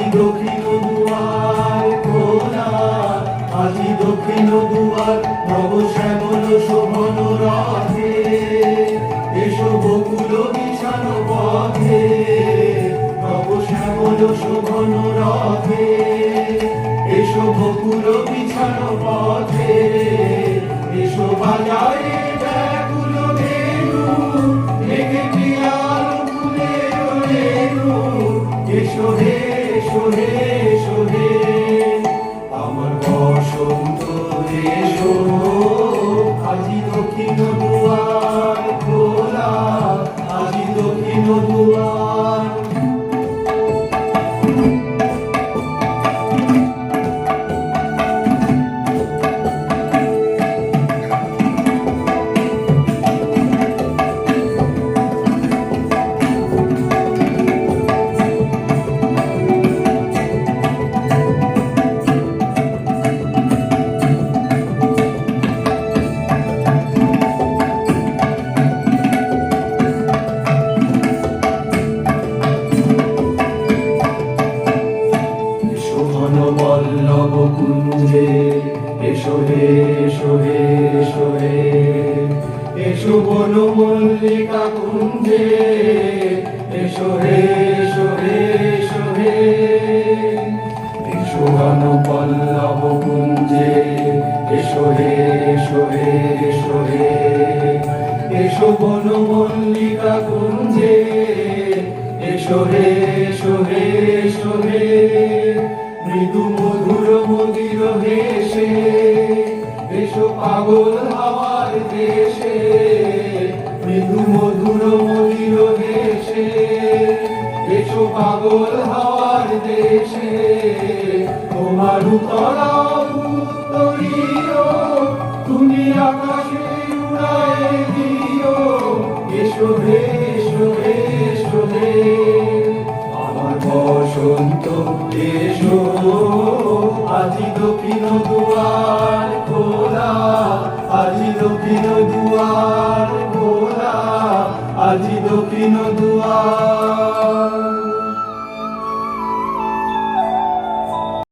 আজি দক্ষিণ দুয়ার খোলা, আজি দক্ষিণ দুয়ার নব শ্যামল শোভন রথে, এসো বকুল বিছানো পথে, নব শ্যামল শোভন রথে, এসো বকুল বিছানো পথে, এসো বাজারে ব্যাকুল বেণু, মেঘে প্রিয়াল ফুলে রেণু, এসো হে এসো হে এসো হে আমার বসন্ত এসো, আজি দক্ষিণ দুয়ার খোলা, আজি দক্ষিণ দুয়ার। বল্লভ কুঞ্জে এসো হে এসো হে এসো হে, এসো বন মল্লিকা কুঞ্জে, এসো হে এসো হে এসো হে, এসো ঘন পল্লব কুঞ্জে, এসো হে এসো হে এসো হে, এসো বন মল্লিকা কুঞ্জে, এসো হে এসো হে এসো হে, মৃদু মধুর মদির হেসে, এসো পাগল হাওয়ার দেশে, মৃদু মধুর মদির হেসে, এসো পাগল হাওয়ার দেশে, তোমার উতরা উত্তরীয় তুমি আকাশে উড়ায়ে দিও, এসো হে এসো হে এসো হে আমার বসন্ত এসো, আজি দক্ষিণ দুয়ার খোলা, আজি দক্ষিণ দুয়ার।